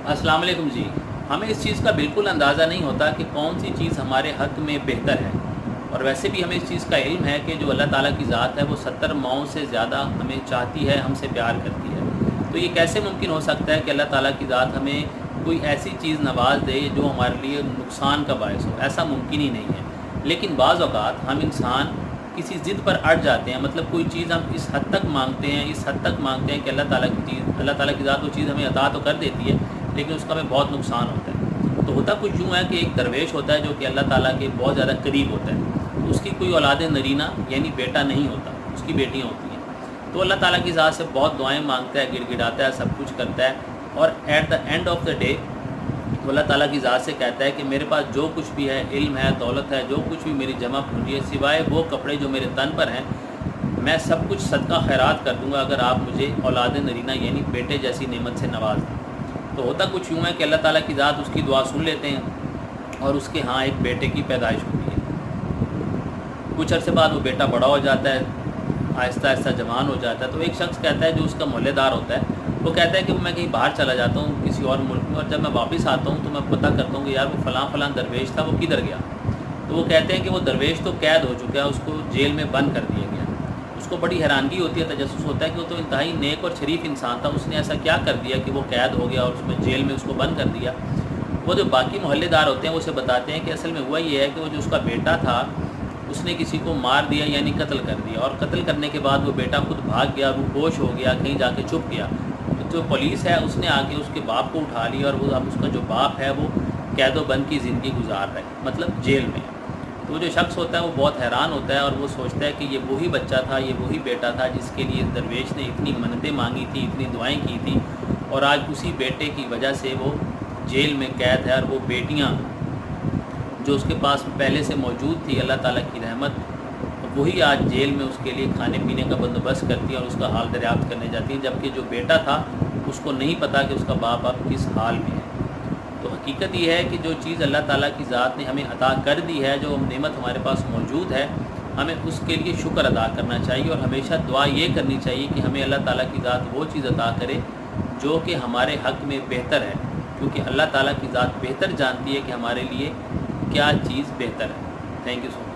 अस्सलाम वालेकुम जी। हमें इस चीज़ का बिल्कुल अंदाज़ा नहीं होता कि कौन सी चीज़ हमारे हक़ में बेहतर है, और वैसे भी हमें इस चीज़ का इल्म है कि जो अल्लाह ताला की ज़ात है वो 70 माओं से ज़्यादा हमें चाहती है, हमसे प्यार करती है। तो ये कैसे मुमकिन हो सकता है कि अल्लाह ताला की ज़ात हमें कोई ऐसी चीज़ नवाज़ दे जो हमारे लिए नुकसान का बायस हो? ऐसा मुमकिन ही नहीं है। लेकिन बाज़ औक़ात हम इंसान किसी ज़िद पर अड़ जाते हैं, मतलब कोई चीज़ हम इस हद तक मांगते हैं, इस हद तक मांगते हैं कि अल्लाह ताला की ज़ात वो चीज़ हमें अता तो कर देती है, लेकिन उसका हमें बहुत नुकसान होता है। तो होता कुछ यूँ है कि एक दरवेश होता है जो कि अल्लाह ताला के बहुत ज़्यादा करीब होता है। उसकी कोई औलाद नरीना यानी बेटा नहीं होता, उसकी बेटियाँ होती हैं। तो अल्लाह ताला की ज़ात से बहुत दुआएँ मांगता है, गिड़गिड़ाता है, सब कुछ करता है, और at the end of the day वो अल्लाह ताला की ज़ात से कहता है कि मेरे पास जो कुछ भी है, इल्म है, दौलत है, जो कुछ भी मेरी जमा पूंजी है, सिवाय वो कपड़े जो मेरे तन पर हैं, मैं सब कुछ सदका खैरात कर दूँगा अगर आप मुझे औलाद नरीना यानी बेटे जैसी नेमत से नवाज दें। तो होता कुछ यूँ है कि अल्लाह ताला की ज़ात उसकी दुआ सुन लेते हैं और उसके यहाँ एक बेटे की पैदाइश होती है। कुछ अरसे बाद वो बेटा बड़ा हो जाता है, आहिस्ता आहिस्ता जवान हो जाता है। तो एक शख्स कहता है जो उसका मोहल्लेदार होता है, वो कहता है कि मैं कहीं बाहर चला जाता हूँ किसी और मुल्क में, और जब मैं वापस आता हूँ तो मैं पता करता हूँ कि यार वो फ़लाँ दरवेश था, वो किधर गया। तो वो कहते हैं कि वो दरवेश तो कैद हो चुका है, उसको जेल में बंद कर दिया गया। उसको बड़ी हैरानगी होती है, तजस्सुस होता है कि वो तो इंतहाई नेक और शरीफ इंसान था, उसने ऐसा क्या कर दिया कि वो कैद हो गया और उसमें जेल में उसको बंद कर दिया। वो जो बाकी मोहल्लेदार होते हैं वो उसे बताते हैं कि असल में हुआ ये है कि वो जो उसका बेटा था उसने किसी को मार दिया यानी कत्ल कर दिया, और कत्ल करने के बाद वो बेटा खुद भाग गया, रूपोश हो गया, कहीं जाके छुप गया। तो जो पुलिस है उसने आके उसके बाप को उठा लिया, और वो अब उसका जो बाप है वो कैदो बंद की ज़िंदगी गुजार रहा है, मतलब जेल में। तो जो शख्स होता है वो बहुत हैरान होता है और वो सोचता है कि ये वही बच्चा था, ये वही बेटा था जिसके लिए दरवेश ने इतनी मन्नतें मांगी थी, इतनी दुआएं की थी, और आज उसी बेटे की वजह से वो जेल में कैद है। और वो बेटियां जो उसके पास पहले से मौजूद थी, अल्लाह ताला की रहमत, वही आज जेल में उसके लिए खाने पीने का बंदोबस्त करती हैं और उसका हाल दरियाफ्त करने जाती हैं, जबकि जो बेटा था उसको नहीं पता कि उसका बाप अब किस हाल में है। तो हकीकत ये है कि जो चीज़ अल्लाह ताला की ज़ात ने हमें अता कर दी है, जो नेमत हमारे पास मौजूद है, हमें उसके लिए शुक्र अदा करना चाहिए, और हमेशा दुआ ये करनी चाहिए कि हमें अल्लाह ताला की ज़ात वो चीज़ अता करे जो कि हमारे हक़ में बेहतर है, क्योंकि अल्लाह ताला की ज़ात बेहतर जानती है कि हमारे लिए क्या चीज़ बेहतर है। Thank you so much.